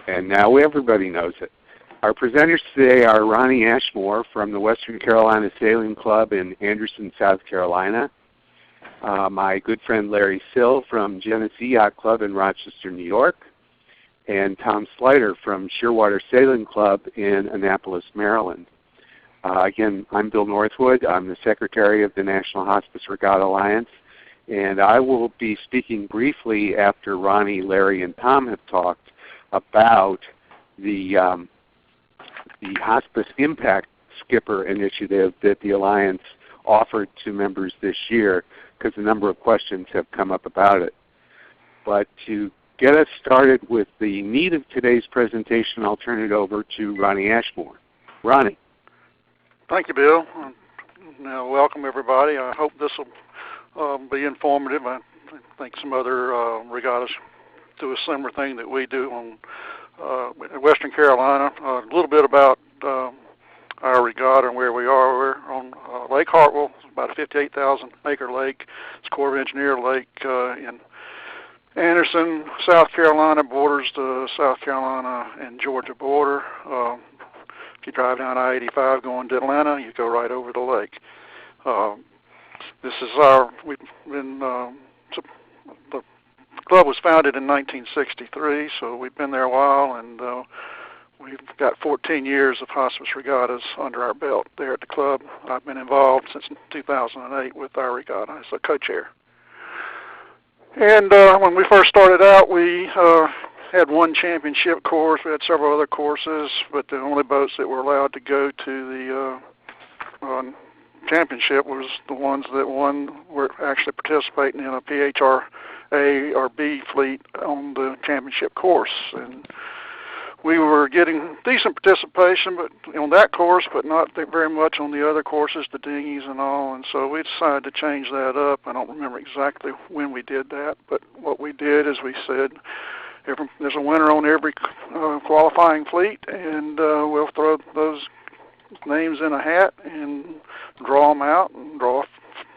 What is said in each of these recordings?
and now everybody knows it. Our presenters today are Ronnie Ashmore from the Western Carolina Sailing Club in Anderson, South Carolina. My good friend Larry Sill from Genesee Yacht Club in Rochester, New York. And Tom Slider from Shearwater Sailing Club in Annapolis, Maryland. Again, I'm Bill Northwood. I'm the Secretary of the National Hospice Regatta Alliance. And I will be speaking briefly after Ronnie, Larry, and Tom have talked about the Hospice Impact Skipper initiative that the Alliance offered to members this year, because a number of questions have come up about it. But to get us started with the meat of today's presentation, I'll turn it over to Ronnie Ashmore. Ronnie. Thank you, Bill. Now, welcome everybody. I hope this will be informative. I think some other regattas do a similar thing that we do on Western Carolina. A little bit about our regatta and where we are. We're on Lake Hartwell. It's about a 58,000-acre lake. It's Corps of Engineer Lake in Anderson, South Carolina, borders the South Carolina and Georgia border. If you drive down I-85 going to Atlanta, you go right over the lake. We've been, the club was founded in 1963, so we've been there a while, and we've got 14 years of hospice regattas under our belt there at the club. I've been involved since 2008 with our regatta as a co-chair. And when we first started out, we had one championship course. We had several other courses, but the only boats that were allowed to go to the championship was the ones that were actually participating in a PHRA or B fleet on the championship course. And we were getting decent participation on that course, but not very much on the other courses, the dinghies and all. And so we decided to change that up. I don't remember exactly when we did that, but what we did is we said there's a winner on every qualifying fleet, and we'll throw those names in a hat and draw them out and draw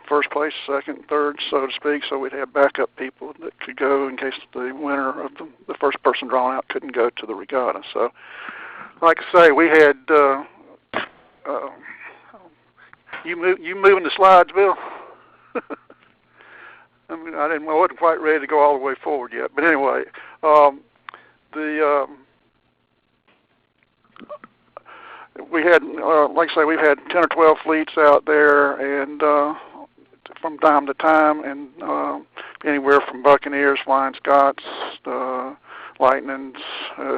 first place, second, third, so to speak, so we'd have backup people that could go in case the winner of the first person drawn out couldn't go to the regatta. So, like I say, we had you moving the slides, Bill? I mean, I wasn't quite ready to go all the way forward yet, but anyway, we had, like I say, we've had 10 or 12 fleets out there, and from time to time, and anywhere from Buccaneers, Flying Scots, Lightnings,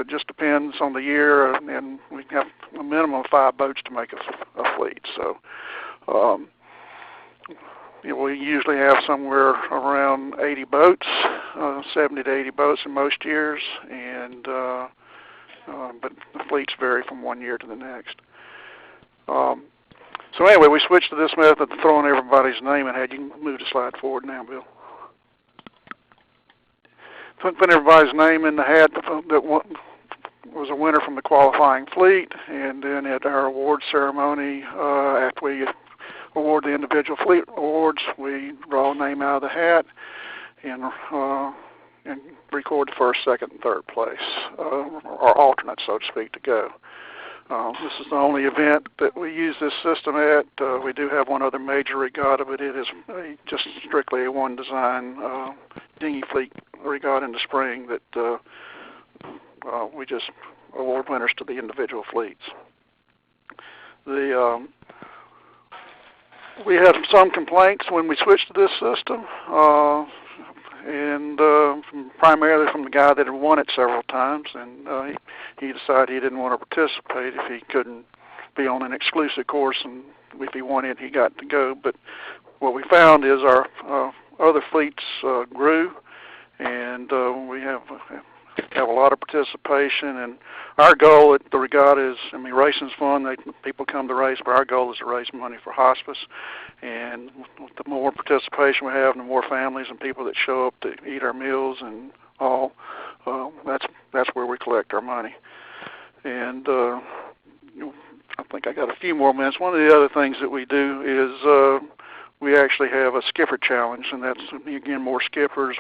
just depends on the year, and we have a minimum of 5 boats to make a fleet. So we usually have somewhere around 80 boats, 70 to 80 boats in most years, and but the fleets vary from one year to the next. So anyway, we switched to this method of throwing everybody's name in. You can move the slide forward now, Bill. Put everybody's name in the hat that was a winner from the qualifying fleet, and then at our award ceremony, after we award the individual fleet awards, we draw a name out of the hat and record the first, second, and third place, or alternate, so to speak, to go. This is the only event that we use this system at. We do have one other major regatta, but it is just strictly a one design dinghy fleet regatta in the spring that we just award winners to the individual fleets. We had some complaints when we switched to this system, and primarily from the guy that had won it several times, and he decided he didn't want to participate if he couldn't be on an exclusive course, and if he wanted, he got to go. But what we found is our other fleets grew, and we have a lot of participation, and our goal at the regatta is, racing's fun. People come to race, but our goal is to raise money for hospice. And the more participation we have, and the more families and people that show up to eat our meals and all, that's where we collect our money. And I think I got a few more minutes. One of the other things that we do is we actually have a skipper challenge, and that's, again, more skippers.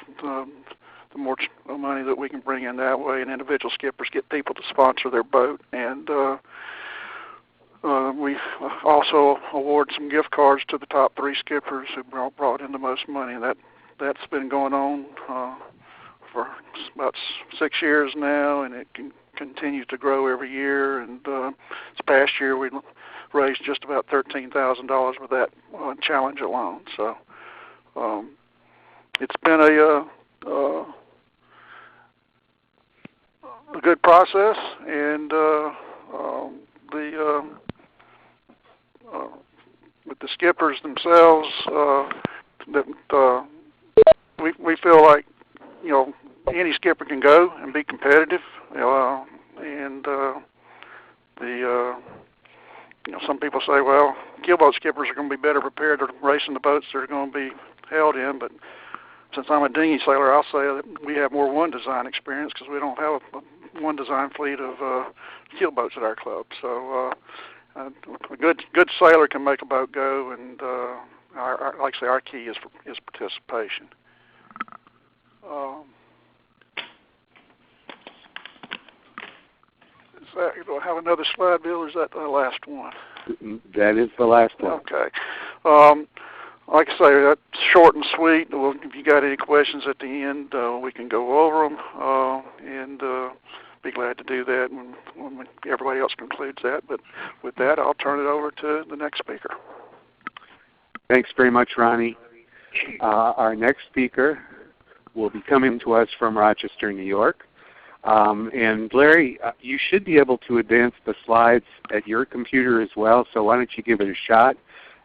the more money that we can bring in that way, and individual skippers get people to sponsor their boat. And we also award some gift cards to the top 3 skippers who brought in the most money. That's been going on for about 6 years now, and it continues to grow every year. And this past year we raised just about $13,000 with that challenge alone. So it's been a good process, and with the skippers themselves, we feel like any skipper can go and be competitive, and some people say, well, keelboat skippers are going to be better prepared to race in the boats they're going to be held in, but since I'm a dinghy sailor, I'll say that we have more one design experience because we don't have a one design fleet of keelboats at our club. So a good sailor can make a boat go, and like I say, our key is participation. Do I have another slide, Bill, or is that the last one? That is the last one. Okay. Like I say, that's short and sweet. Well, if you got any questions at the end, we can go over them, and be glad to do that when everybody else concludes that. But with that, I'll turn it over to the next speaker. Thanks very much, Ronnie. Our next speaker will be coming to us from Rochester, New York. And Larry, you should be able to advance the slides at your computer as well, so why don't you give it a shot.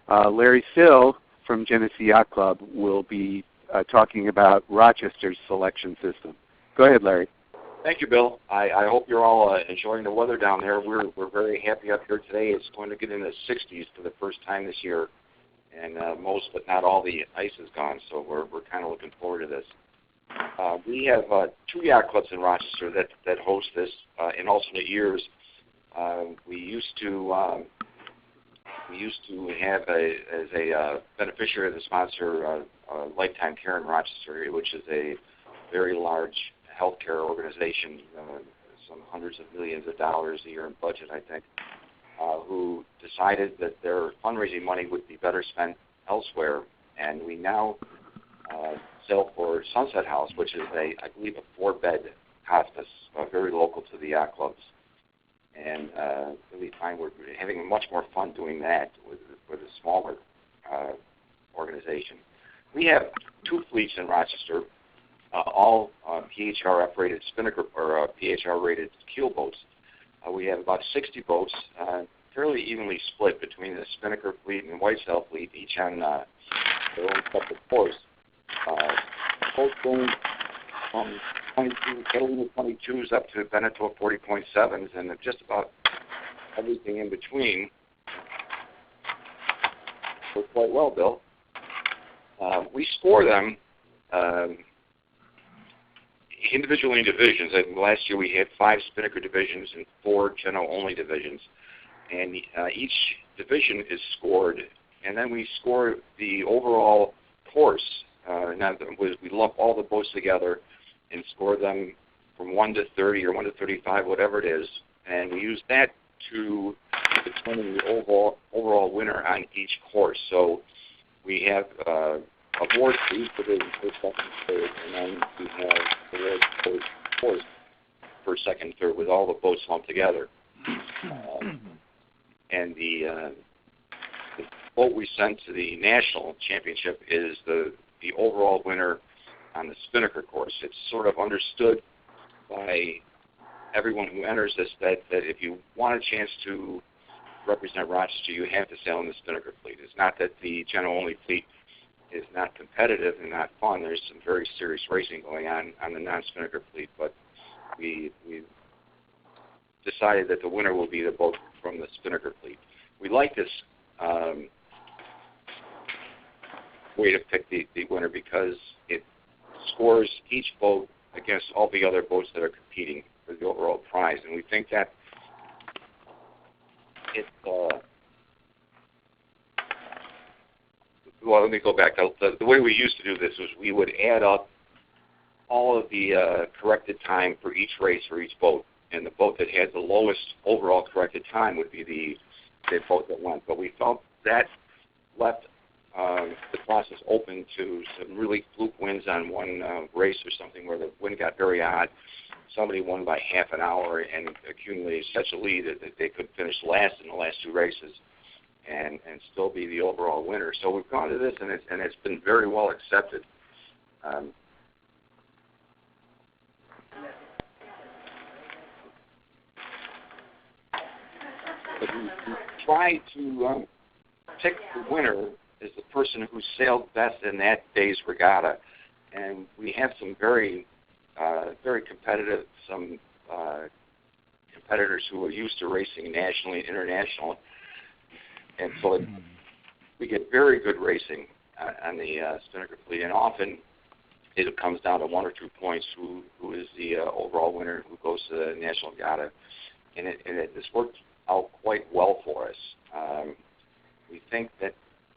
Larry Sill from Genesee Yacht Club will be talking about Rochester's selection system. Go ahead, Larry. Thank you, Bill. I hope you're all enjoying the weather down there. We're very happy up here today. It's going to get in the 60s for the first time this year, and most but not all the ice is gone, so we're kind of looking forward to this. We have 2 yacht clubs in Rochester that host this in alternate years. We used to have as a beneficiary of the sponsor Lifetime Care in Rochester, which is a very large healthcare organization, some hundreds of millions of dollars a year in budget, I think, who decided that their fundraising money would be better spent elsewhere, and we now sell for Sunset House, which is I believe a 4-bed hospice, very local to the yacht clubs. And really find we're having much more fun doing that with a smaller organization. We have 2 fleets in Rochester, all PHRF-rated spinnaker or PHR-rated keel boats. We have about 60 boats, fairly evenly split between the spinnaker fleet and white sail fleet, each on their own separate course. Both going from 22 22s up to Beneteau 40.7s, and just about everything in between work quite well, Bill. We score them individually in divisions. And last year we had 5 spinnaker divisions and 4 Geno-only divisions. And each division is scored, and then we score the overall course. We lump all the boats together and score them from 1 to 30 or 1 to 35, whatever it is, and we use that to determine the overall winner on each course. So we have awards for each division, first, second, third, and then we have awards for fourth, first, second, third, with all the boats lumped together. And the boat we sent to the national championship is the overall winner on the spinnaker course. It's sort of understood by everyone who enters this that if you want a chance to represent Rochester, you have to sail in the spinnaker fleet. It's not that the Geno-only fleet is not competitive and not fun. There's some very serious racing going on the non-spinnaker fleet, but we decided that the winner will be the boat from the spinnaker fleet. We like this way to pick the winner because it scores each boat against all the other boats that are competing for the overall prize, and we think that well, let me go back. The way we used to do this was we would add up all of the corrected time for each race for each boat. And the boat that had the lowest overall corrected time would be the boat that won. But we felt that left the process open to some really fluke wins on one race or something where the wind got very odd. Somebody won by half an hour and accumulated such a lead that they could finish last in the last two races and still be the overall winner. So we've gone to this, and it's been very well accepted. But we try to pick the winner as the person who sailed best in that day's regatta, and we have some very competitive, some competitors who are used to racing nationally and internationally, and so we get very good racing on the Spinnaker fleet, and often it comes down to 1 or 2 points who is the overall winner who goes to the national regatta, and this worked out quite well for us. We think that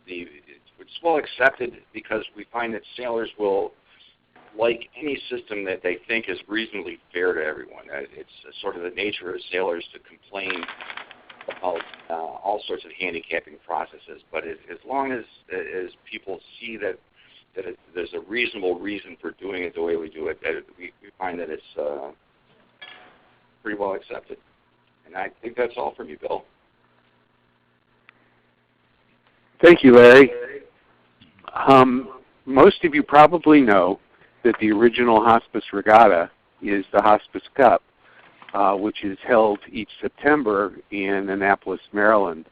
it's well accepted because we find that sailors will like any system that they think is reasonably fair to everyone. It's sort of the nature of sailors to complain about all sorts of handicapping processes, but as long as people see that there's a reasonable reason for doing it the way we do it, that we find that it's pretty well accepted. And I think that's all from you, Bill. Thank you, Larry. Most of you probably know that the original Hospice Regatta is the Hospice Cup, which is held each September in Annapolis, Maryland,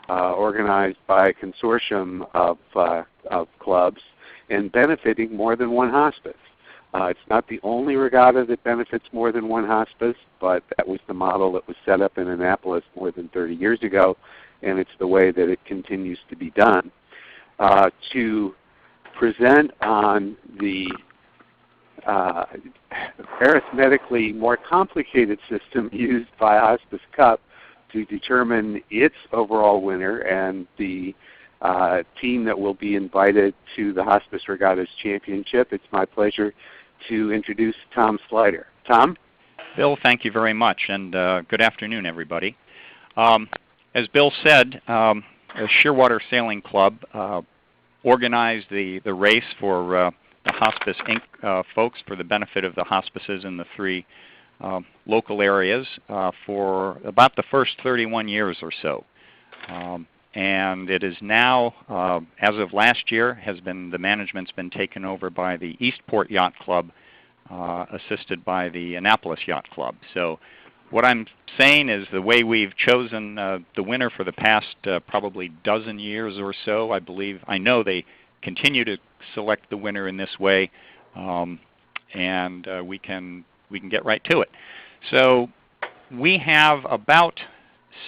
organized by a consortium of clubs and benefiting more than one hospice. It's not the only regatta that benefits more than one hospice, but that was the model that was set up in Annapolis more than 30 years ago, and it's the way that it continues to be done. To present on the arithmetically more complicated system used by Hospice Cup to determine its overall winner and the team that will be invited to the Hospice Regatta's Championship, it's my pleasure to introduce Tom Slider. Tom? Bill, thank you very much, and good afternoon, everybody. As Bill said, the Shearwater Sailing Club organized the race for the Hospice Inc. Folks for the benefit of the hospices in the 3 local areas for about the first 31 years or so. And it is now, as of last year, the management's been taken over by the Eastport Yacht Club, assisted by the Annapolis Yacht Club. So what I'm saying is the way we've chosen the winner for the past probably dozen years or so, I know they continue to select the winner in this way, and we can get right to it. So we have about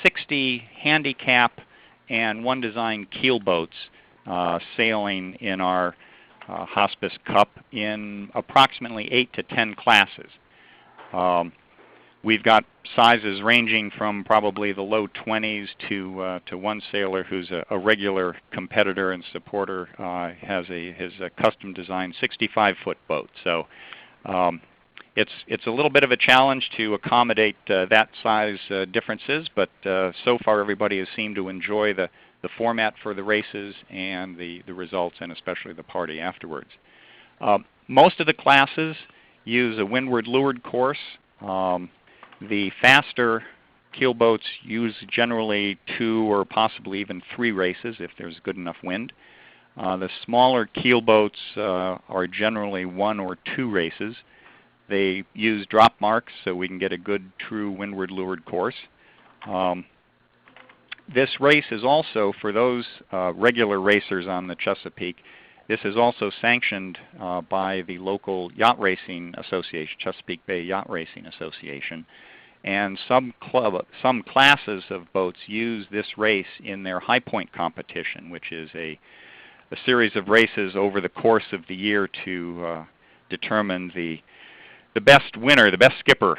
60 handicap and one design keel boats sailing in our Hospice Cup in approximately 8 to 10 classes. We've got sizes ranging from probably the low 20s to one sailor who's a regular competitor and supporter has his custom designed 65-foot boat. So it's a little bit of a challenge to accommodate that size differences, but so far everybody has seemed to enjoy the format for the races and the results, and especially the party afterwards. Most of the classes use a windward leeward course. The faster keel boats use generally 2 or possibly even 3 races if there's good enough wind. The smaller keel boats are generally 1 or 2 races. They use drop marks so we can get a good true windward leeward course. This race is also, for those regular racers on the Chesapeake, this is also sanctioned by the local yacht racing association, Chesapeake Bay Yacht Racing Association. And some classes of boats use this race in their High Point competition, which is a series of races over the course of the year to determine the best winner, the best skipper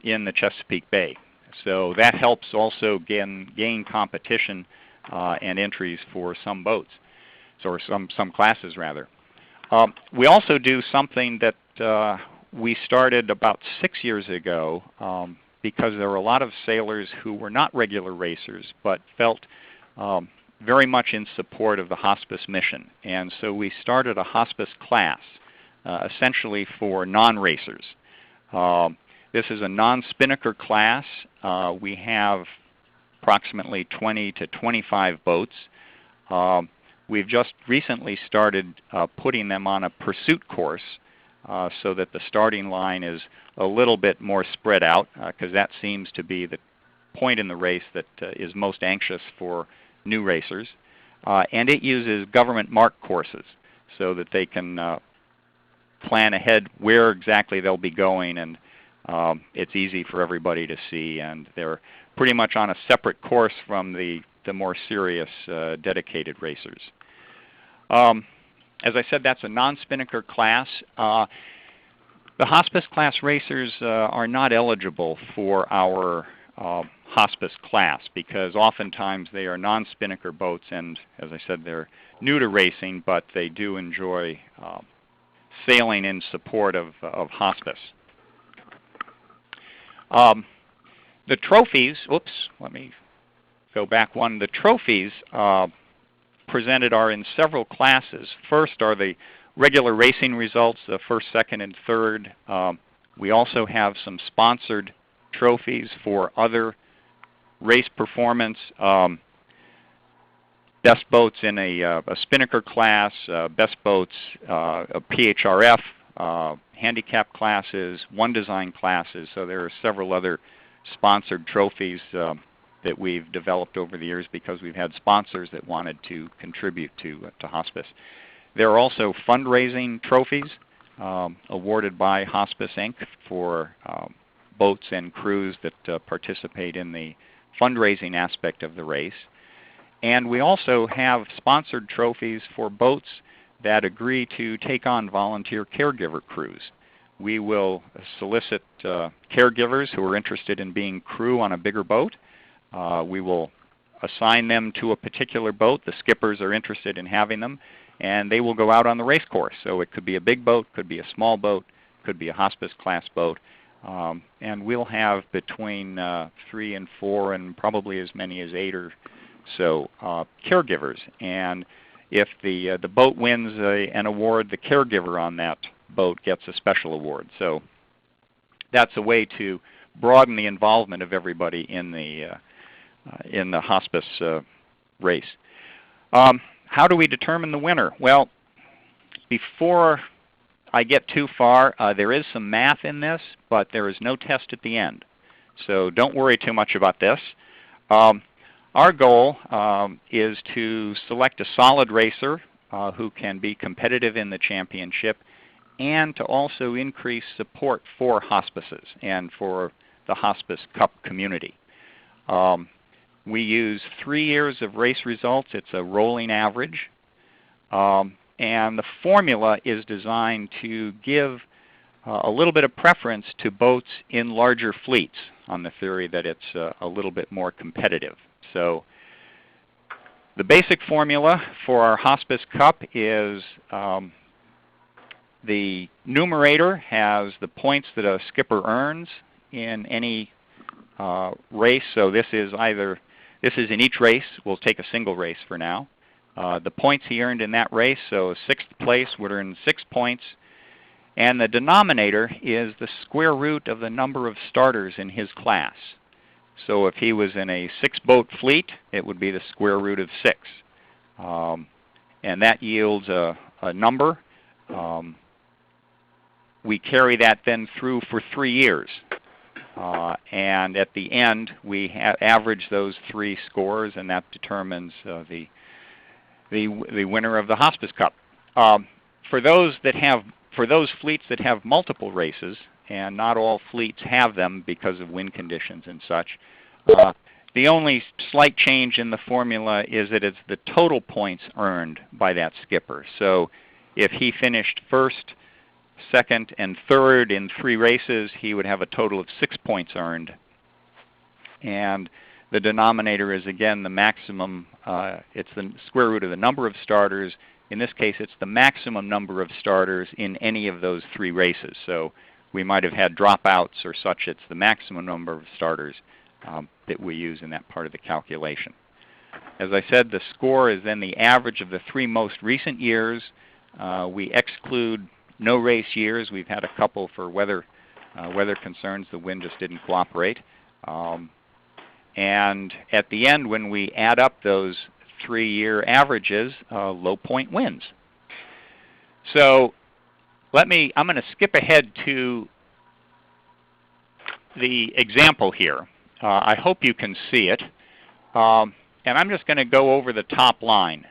in the Chesapeake Bay. So that helps also gain competition and entries for some boats, or some classes rather. We also do something that we started about 6 years ago because there were a lot of sailors who were not regular racers but felt very much in support of the hospice mission. And so we started a hospice class, essentially for non-racers. This is a non-spinnaker class. We have approximately 20 to 25 boats. We've just recently started putting them on a pursuit course so that the starting line is a little bit more spread out, because that seems to be the point in the race that is most anxious for new racers. And it uses government marked courses so that they can plan ahead where exactly they'll be going, and it's easy for everybody to see, and they're pretty much on a separate course from the more serious dedicated racers. As I said, that's a non-spinnaker class. The hospice class racers are not eligible for our hospice class because oftentimes they are non-spinnaker boats, and as I said, they're new to racing, but they do enjoy sailing in support of hospice. The trophies, oops, let me go back one. The trophies presented are in several classes. First are the regular racing results, the first, second, and third. We also have some sponsored trophies for other race performance. Best boats in a spinnaker class, best boats, a PHRF, handicap classes, one design classes. So there are several other sponsored trophies that we've developed over the years because we've had sponsors that wanted to contribute to hospice. There are also fundraising trophies awarded by Hospice Inc. for boats and crews that participate in the fundraising aspect of the race. And we also have sponsored trophies for boats that agree to take on volunteer caregiver crews. We will solicit caregivers who are interested in being crew on a bigger boat. We will assign them to a particular boat. The skippers are interested in having them, and they will go out on the race course. So it could be a big boat, could be a small boat, could be a hospice class boat. And we'll have between 3 and 4 and probably as many as 8 or so caregivers. And if the boat wins an award, the caregiver on that boat gets a special award. So that's a way to broaden the involvement of everybody in the hospice race. How do we determine the winner? Well, before I get too far, there is some math in this, but there is no test at the end. So don't worry too much about this. Our goal is to select a solid racer who can be competitive in the championship, and to also increase support for hospices and for the Hospice Cup community. We use 3 years of race results. It's a rolling average. And the formula is designed to give a little bit of preference to boats in larger fleets on the theory that it's a little bit more competitive. So the basic formula for our Hospice Cup is the numerator has the points that a skipper earns in any race. So this is in each race. We'll take a single race for now. The points he earned in that race, so 6th place would earn 6 points. And the denominator is the square root of the number of starters in his class. So if he was in a 6-boat fleet, it would be the square root of 6. And that yields a number. We carry that then through for 3 years. And at the end, we average those 3 scores, and that determines the winner of the Hospice Cup. For those fleets that have multiple races, and not all fleets have them because of wind conditions and such, the only slight change in the formula is that it's the total points earned by that skipper. So if he finished 1st, 2nd, and 3rd in 3 races, he would have a total of 6 points earned. And the denominator is, again, the maximum. It's the square root of the number of starters In this case, it's the maximum number of starters in any of those 3 races. So we might have had dropouts or such. It's the maximum number of starters that we use in that part of the calculation. As I said, the score is then the average of the 3 most recent years. We exclude no race years. We've had a couple for weather concerns. The wind just didn't cooperate. And at the end, when we add up those 3-year averages, low point wins. So I'm going to skip ahead to the example here. I hope you can see it. And I'm just going to go over the top line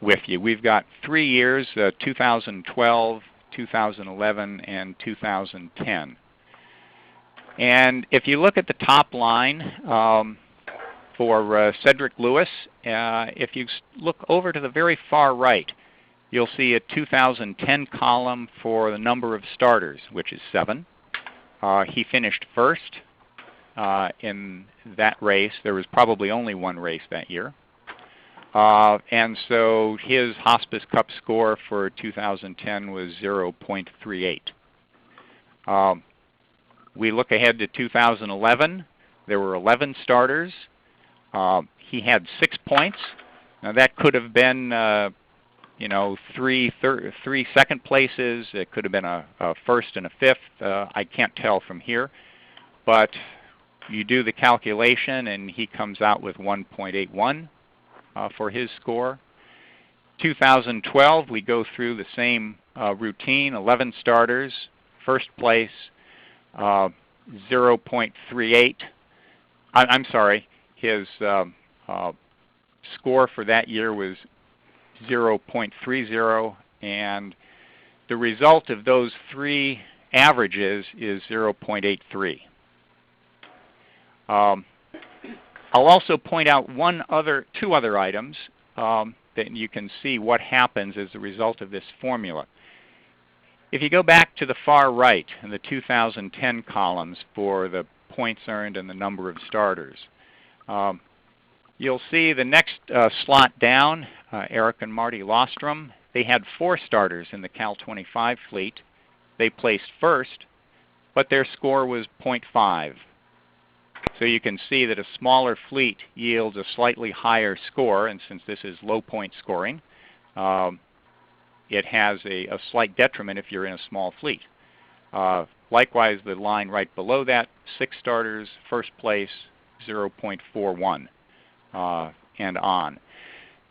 with you. We've got 3 years, 2012, 2011, and 2010. And if you look at the top line for Cedric Lewis, if you look over to the very far right, you'll see a 2010 column for the number of starters, which is 7. He finished first in that race. There was probably only 1 race that year. And so his Hospice Cup score for 2010 was 0.38. We look ahead to 2011. There were 11 starters. He had 6 points. Now that could have been, 3 second places. It could have been a first and a fifth. I can't tell from here. But you do the calculation, and he comes out with 1.81 for his score. 2012, we go through the same routine, 11 starters, first place, 0.38. I'm sorry, his score for that year was 0.30, and the result of those 3 averages is 0.83. I'll also point out 2 other items that you can see what happens as a result of this formula. If you go back to the far right in the 2010 columns for the points earned and the number of starters, you'll see the next slot down, Eric and Marty Lostrom. They had 4 starters in the Cal 25 fleet. They placed first, but their score was 0.5. So you can see that a smaller fleet yields a slightly higher score, and since this is low point scoring, it has a slight detriment if you're in a small fleet. Likewise, the line right below that, 6 starters, first place, 0.41, and on.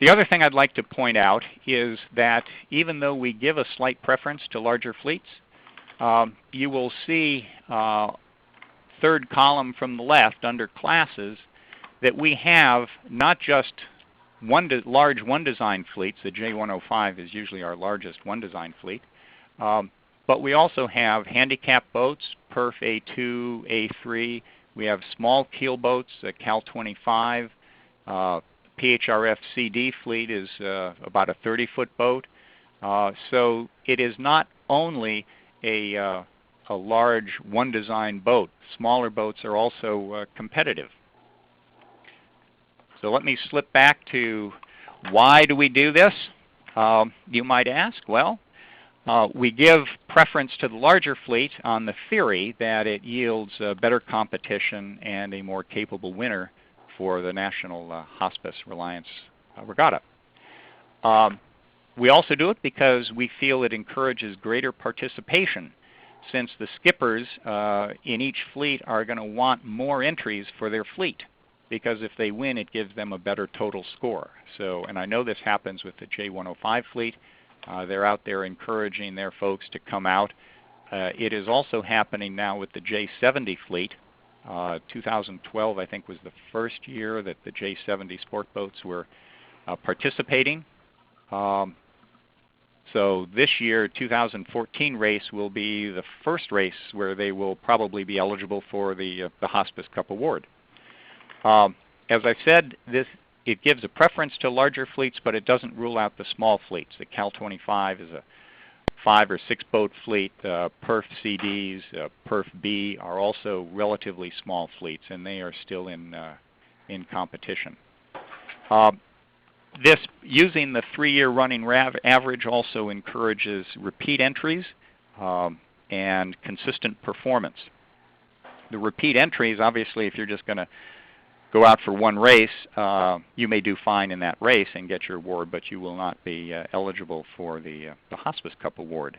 The other thing I'd like to point out is that even though we give a slight preference to larger fleets, you will see 3rd column from the left under classes that we have not just large one-design fleets. The J105 is usually our largest one-design fleet. But we also have handicap boats, Perf A2, A3. We have small keel boats, Cal 25. PHRF CD fleet is about a 30-foot boat. So it is not only a large one-design boat. Smaller boats are also competitive. So let me slip back to why do we do this? You might ask. Well, we give preference to the larger fleet on the theory that it yields better competition and a more capable winner for the National Hospice Reliance Regatta. We also do it because we feel it encourages greater participation, since the skippers in each fleet are going to want more entries for their fleet, because if they win, it gives them a better total score. So, and I know this happens with the J105 fleet. They're out there encouraging their folks to come out. It is also happening now with the J70 fleet. 2012, I think, was the first year that the J70 sport boats were participating. So this year, 2014 race will be the first race where they will probably be eligible for the Hospice Cup Award. As I said, it gives a preference to larger fleets, but it doesn't rule out the small fleets. The Cal 25 is a 5 or 6 boat fleet. Perf CDs, Perf B are also relatively small fleets, and they are still in competition. This using the 3-year running average also encourages repeat entries and consistent performance. The repeat entries, obviously, if you're just going to go out for one race, you may do fine in that race and get your award, but you will not be eligible for the Hospice Cup Award.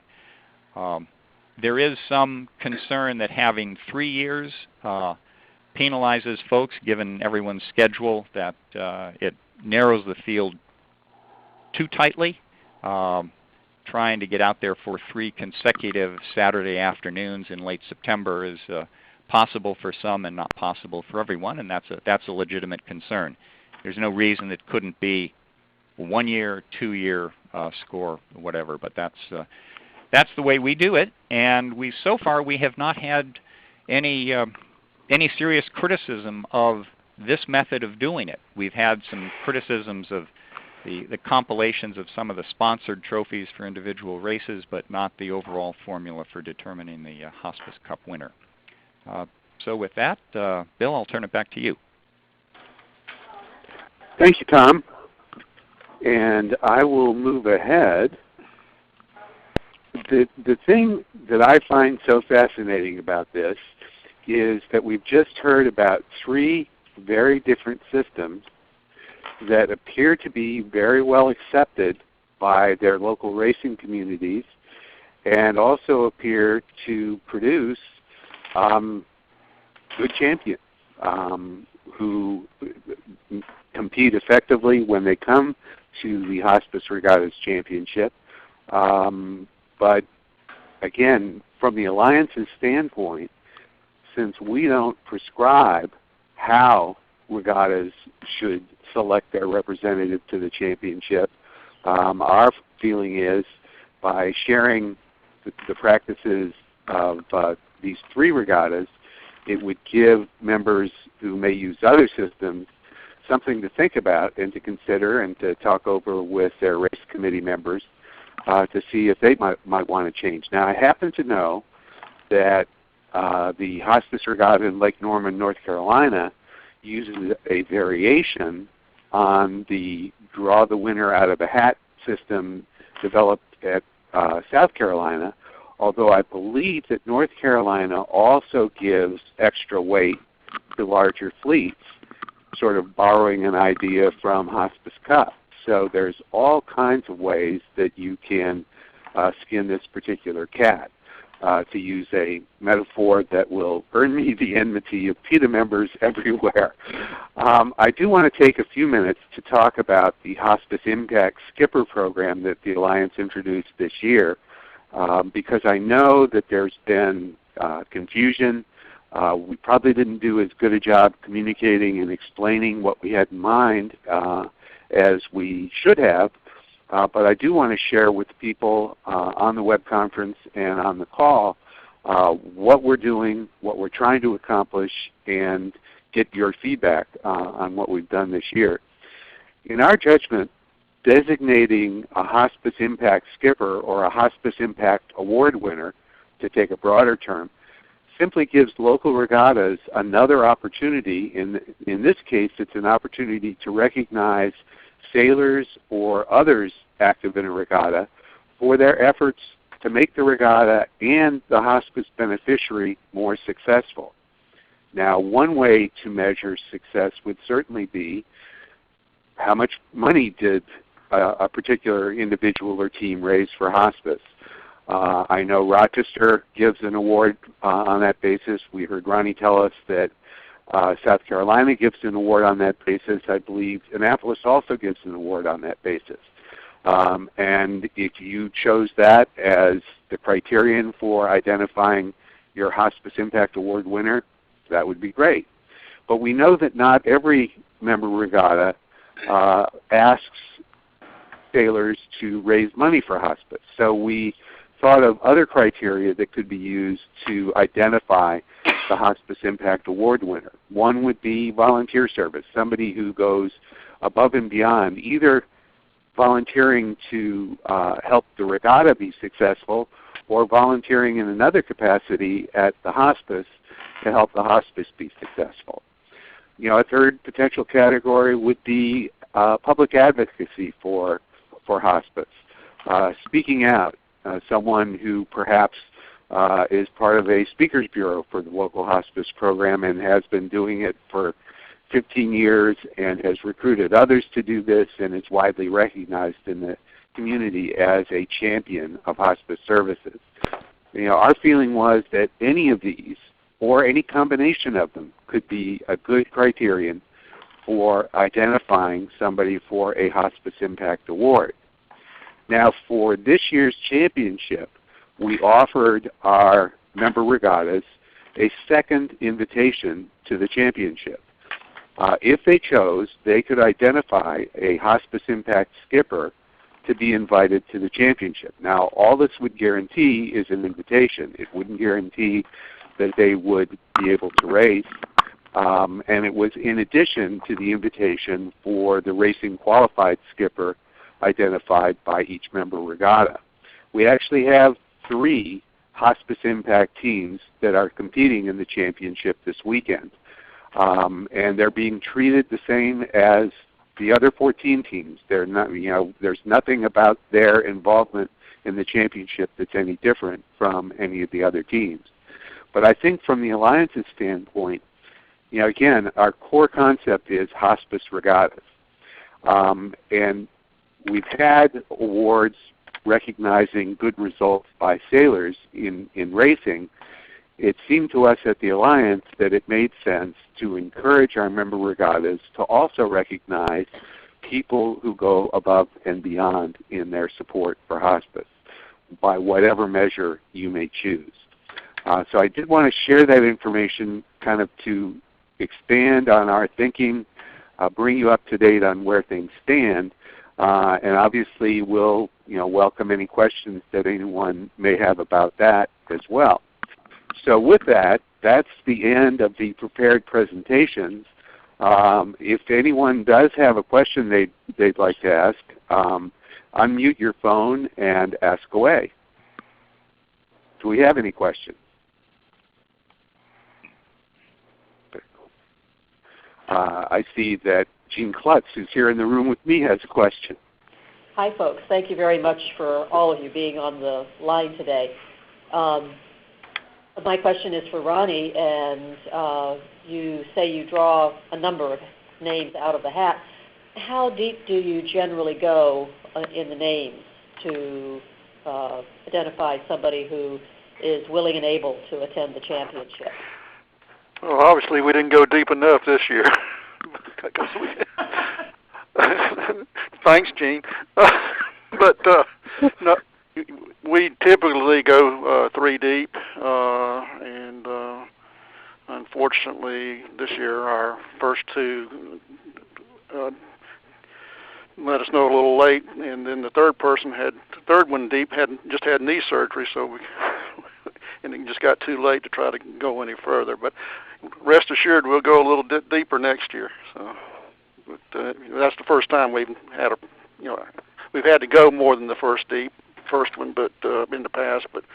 There is some concern that having 3 years penalizes folks, given everyone's schedule, that it narrows the field too tightly. Trying to get out there for 3 consecutive Saturday afternoons in late September is possible for some and not possible for everyone, and that's a legitimate concern. There's no reason it couldn't be 1 year, 2 year score, whatever, but that's the way we do it, and so far we have not had any serious criticism of this method of doing it. We've had some criticisms of the compilations of some of the sponsored trophies for individual races, but not the overall formula for determining the Hospice Cup winner. So with that, Bill, I'll turn it back to you. Thank you, Tom. And I will move ahead. The thing that I find so fascinating about this is that we've just heard about 3 very different systems that appear to be very well accepted by their local racing communities and also appear to produce good champions who compete effectively when they come to the Hospice Regattas Championship. But again, from the Alliance's standpoint, since we don't prescribe how regattas should select their representative to the championship, our feeling is by sharing the practices of these 3 regattas, it would give members who may use other systems something to think about and to consider and to talk over with their race committee members to see if they might want to change. Now, I happen to know that the Hospice Regatta in Lake Norman, North Carolina, uses a variation on the draw the winner out of a hat system developed at South Carolina, although I believe that North Carolina also gives extra weight to larger fleets, sort of borrowing an idea from Hospice Cup. So there's all kinds of ways that you can skin this particular cat. To use a metaphor that will earn me the enmity of PETA members everywhere. I do want to take a few minutes to talk about the Hospice Impact Skipper program that the Alliance introduced this year, because I know that there's been confusion. We probably didn't do as good a job communicating and explaining what we had in mind as we should have. But I do want to share with people on the web conference and on the call what we're doing, what we're trying to accomplish, and get your feedback on what we've done this year. In our judgment, designating a Hospice Impact Skipper or a Hospice Impact Award winner, to take a broader term, simply gives local regattas another opportunity. In this case, it's an opportunity to recognize sailors or others active in a regatta for their efforts to make the regatta and the hospice beneficiary more successful. Now, one way to measure success would certainly be how much money did a particular individual or team raise for hospice. I know Rochester gives an award on that basis. We heard Ronnie tell us that South Carolina gives an award on that basis. I believe Annapolis also gives an award on that basis. And if you chose that as the criterion for identifying your Hospice Impact Award winner, that would be great. But we know that not every member regatta asks sailors to raise money for hospice. So we thought of other criteria that could be used to identify the Hospice Impact Award winner. One would be volunteer service, somebody who goes above and beyond, either volunteering to help the regatta be successful or volunteering in another capacity at the hospice to help the hospice be successful. You know, a third potential category would be public advocacy for hospice, speaking out, someone who perhaps is part of a speakers bureau for the local hospice program and has been doing it for 15 years and has recruited others to do this and is widely recognized in the community as a champion of hospice services. Our feeling was that any of these or any combination of them could be a good criterion for identifying somebody for a Hospice Impact Award. Now, for this year's championship, we offered our member regattas a second invitation to the championship. If they chose, they could identify a Hospice Impact skipper to be invited to the championship. Now, all this would guarantee is an invitation. It wouldn't guarantee that they would be able to race. And it was in addition to the invitation for the racing qualified skipper identified by each member regatta. We actually have 3 Hospice Impact teams that are competing in the championship this weekend. And they're being treated the same as the other 14 teams. They're not, there's nothing about their involvement in the championship that's any different from any of the other teams. But I think from the Alliance's standpoint, again, our core concept is hospice regattas. And we've had awards recognizing good results by sailors in racing. It seemed to us at the Alliance that it made sense to encourage our member regattas to also recognize people who go above and beyond in their support for hospice by whatever measure you may choose. So I did want to share that information kind of to expand on our thinking, bring you up to date on where things stand, and obviously we'll welcome any questions that anyone may have about that as well. So with that, that's the end of the prepared presentations. If anyone does have a question they'd like to ask, unmute your phone and ask away. Do we have any questions? I see that Jean Klutz, who's here in the room with me, has a question. Hi, folks. Thank you very much for all of you being on the line today. My question is for Ronnie, and you say you draw a number of names out of the hat. How deep do you generally go in the names to identify somebody who is willing and able to attend the championship? Well, obviously we didn't go deep enough this year. Thanks, Gene. But no, we typically go 3 deep, and unfortunately this year our first 2 let us know a little late, and then the third one deep just had knee surgery, so and it just got too late to try to go any further. But rest assured, we'll go a little deeper next year. So, but that's the first time we've had we've had to go more than the first one, but in the past, but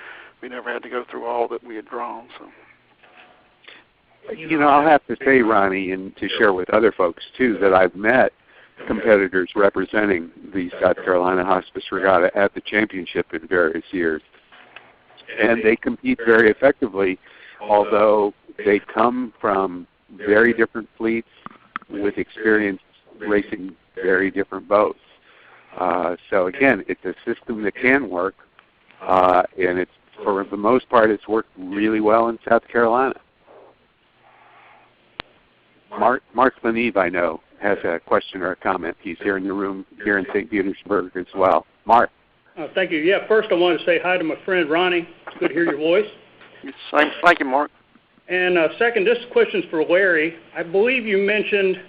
we never had to go through all that we had drawn. So. I'll have to say, Ronnie, and to share with other folks too, that I've met competitors representing the South Carolina Hospice Regatta at the championship in various years. And they compete very effectively, although they come from very different fleets with experience racing very different boats. So again, it's a system that can work, and it's, for the most part, it's worked really well in South Carolina. Mark Leneve, I know, has a question or a comment. He's here in the room here in St. Petersburg as well. Mark. Thank you. Yeah, first I want to say hi to my friend Ronnie. It's good to hear your voice. Thank you, Mark. And second, this question's for Larry. I believe you mentioned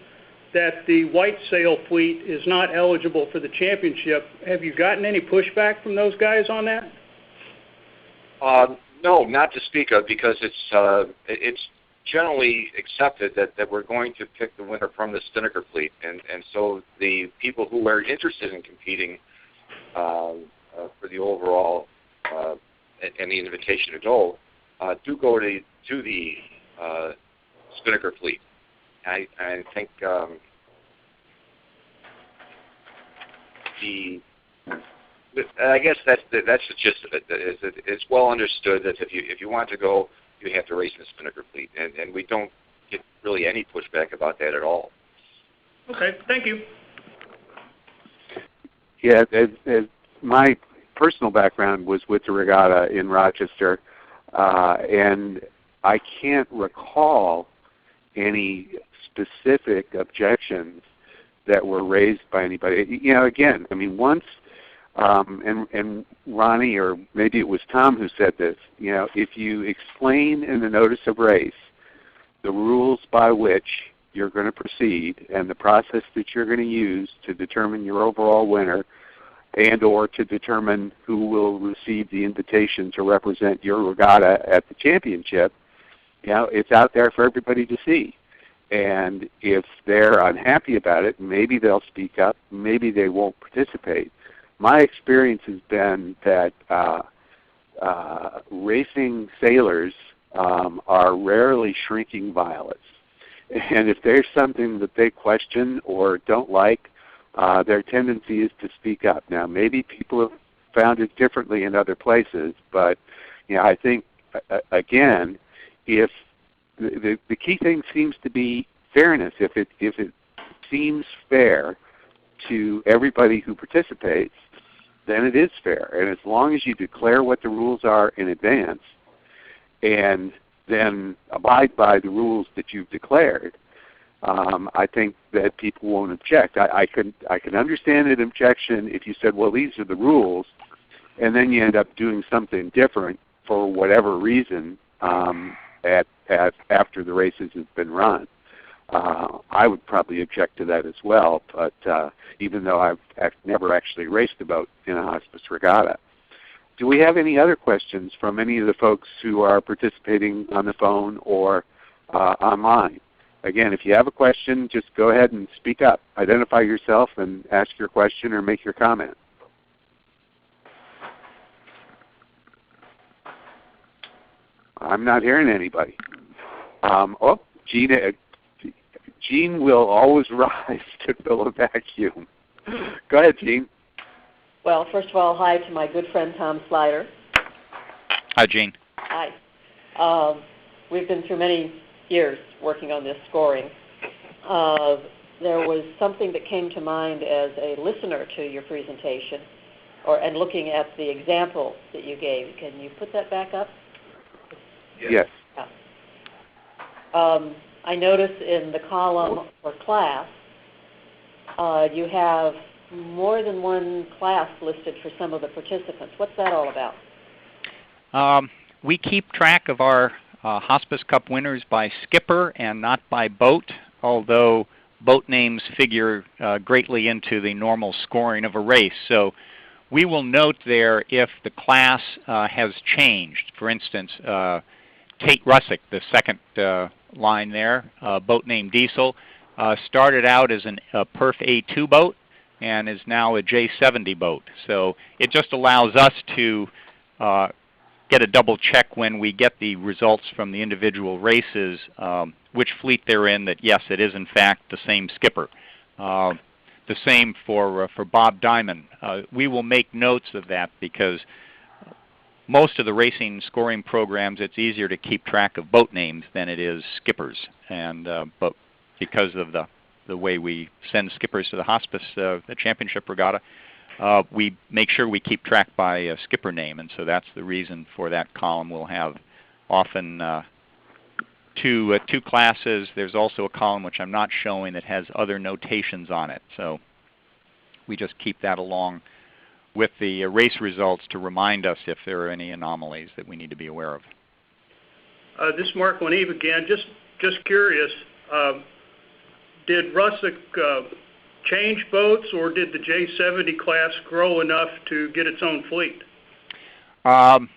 that the white sail fleet is not eligible for the championship. Have you gotten any pushback from those guys on that? No, not to speak of, because it's generally accepted that we're going to pick the winner from the Spinnaker fleet, and so the people who are interested in competing for the overall and the invitation to go do go to the Spinnaker fleet. I think I guess that's the gist of it. It's well understood that if you want to go, you have to race in the Spinnaker fleet, and we don't get really any pushback about that at all. Okay, thank you. Yeah, as my personal background was with the regatta in Rochester, and I can't recall any specific objections that were raised by anybody. You know, again, I mean, once, and Ronnie, or maybe it was Tom who said this, you know, if you explain in the notice of race the rules by which you're going to proceed and the process that you're going to use to determine your overall winner and or to determine who will receive the invitation to represent your regatta at the championship, you know, it's out there for everybody to see. And if they're unhappy about it, maybe they'll speak up, maybe they won't participate. My experience has been that racing sailors are rarely shrinking violets. And if there's something that they question or don't like, their tendency is to speak up. Now, maybe people have found it differently in other places, but you know, I think, again, if the key thing seems to be fairness. If it seems fair to everybody who participates, then it is fair. And as long as you declare what the rules are in advance and then abide by the rules that you've declared, I think that people won't object. I can understand an objection if you said, well, these are the rules, and then you end up doing something different for whatever reason after the races have been run. I would probably object to that as well, but even though I've never actually raced a boat in a hospice regatta. Do we have any other questions from any of the folks who are participating on the phone or online? Again, if you have a question, just go ahead and speak up. Identify yourself and ask your question or make your comment. I'm not hearing anybody. Gene will always rise to fill a vacuum. Go ahead, Gene. Well, first of all, hi to my good friend Tom Slider. Hi, Gene. Hi. We've been through many years working on this scoring. There was something that came to mind as a listener to your presentation, and looking at the example that you gave. Can you put that back up? Yes. Yeah. I notice in the column for class, you have more than one class listed for some of the participants. What's that all about? We keep track of our Hospice Cup winners by skipper and not by boat, although boat names figure greatly into the normal scoring of a race. So we will note there if the class has changed. For instance, Kate Russick, the second line there, boat named Diesel, started out as a Perf A2 boat and is now a J70 boat. So it just allows us to get a double check when we get the results from the individual races, which fleet they're in, that yes, it is in fact the same skipper. The same for Bob Diamond. We will make notes of that because most of the racing scoring programs, it's easier to keep track of boat names than it is skippers. And but because of the way we send skippers to the hospice, the championship regatta, we make sure we keep track by a skipper name, and so that's the reason for that column. We'll have often two classes. There's also a column which I'm not showing that has other notations on it. So we just keep that along with the race results to remind us if there are any anomalies that we need to be aware of. This is Mark Lanieve again. Just curious, did Russick change boats, or did the J70 class grow enough to get its own fleet? Well,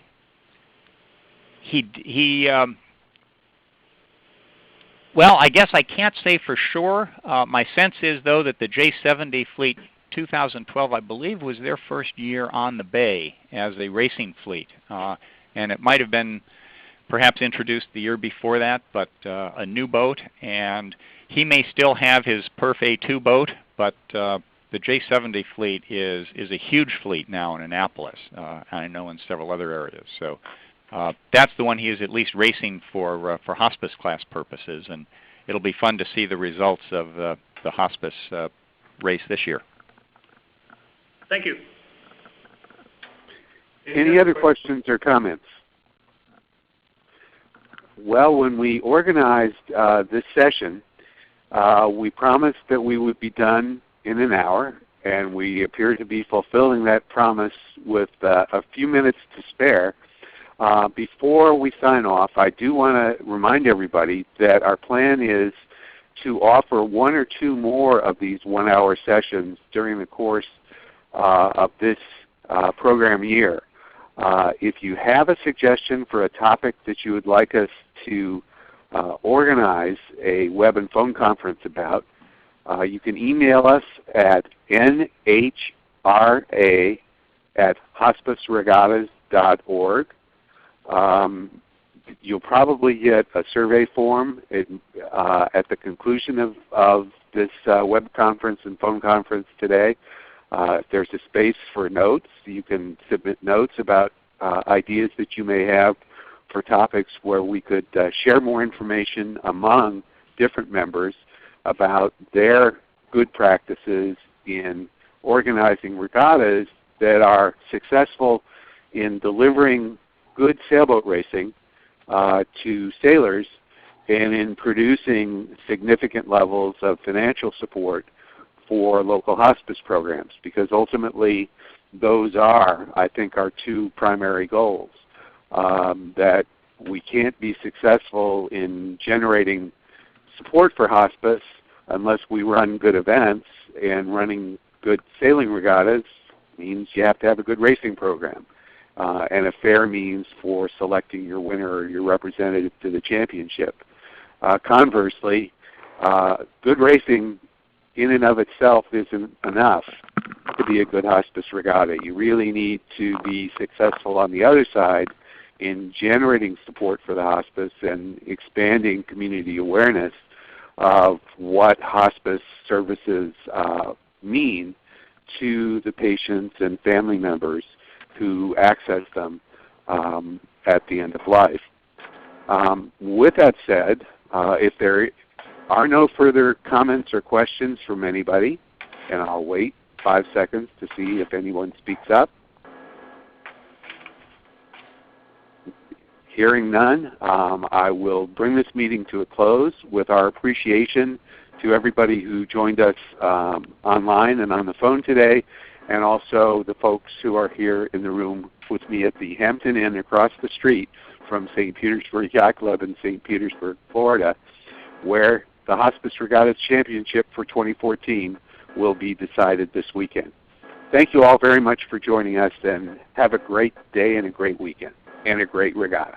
I guess I can't say for sure. My sense is, though, that the J70 fleet 2012, I believe, was their first year on the bay as a racing fleet. And it might have been perhaps introduced the year before that, but a new boat. And he may still have his Perf A2 boat, but the J70 fleet is a huge fleet now in Annapolis. I know in several other areas. So that's the one he is at least racing for hospice class purposes, and it'll be fun to see the results of the hospice race this year. Thank you. Any other questions or comments? Well, when we organized this session, we promised that we would be done in an hour, and we appear to be fulfilling that promise with a few minutes to spare. Before we sign off, I do want to remind everybody that our plan is to offer one or two more of these one-hour sessions during the course of this program year. If you have a suggestion for a topic that you would like us to organize a web and phone conference about, you can email us at nhra@hospiceregattas.org. You'll probably get a survey form at the conclusion of this web conference and phone conference today. If there's a space for notes, you can submit notes about ideas that you may have for topics where we could share more information among different members about their good practices in organizing regattas that are successful in delivering good sailboat racing to sailors and in producing significant levels of financial support for local hospice programs, because ultimately those are, I think, our two primary goals. That we can't be successful in generating support for hospice unless we run good events, and running good sailing regattas means you have to have a good racing program, and a fair means for selecting your winner or your representative to the championship. Conversely, good racing in and of itself isn't enough to be a good hospice regatta. You really need to be successful on the other side in generating support for the hospice and expanding community awareness of what hospice services mean to the patients and family members who access them at the end of life. With that said, if there are no further comments or questions from anybody, and I'll wait 5 seconds to see if anyone speaks up. Hearing none, I will bring this meeting to a close with our appreciation to everybody who joined us online and on the phone today, and also the folks who are here in the room with me at the Hampton Inn across the street from St. Petersburg Yacht Club in St. Petersburg, Florida, where the Hospice Regattas Championship for 2014 will be decided this weekend. Thank you all very much for joining us, and have a great day and a great weekend and a great regatta.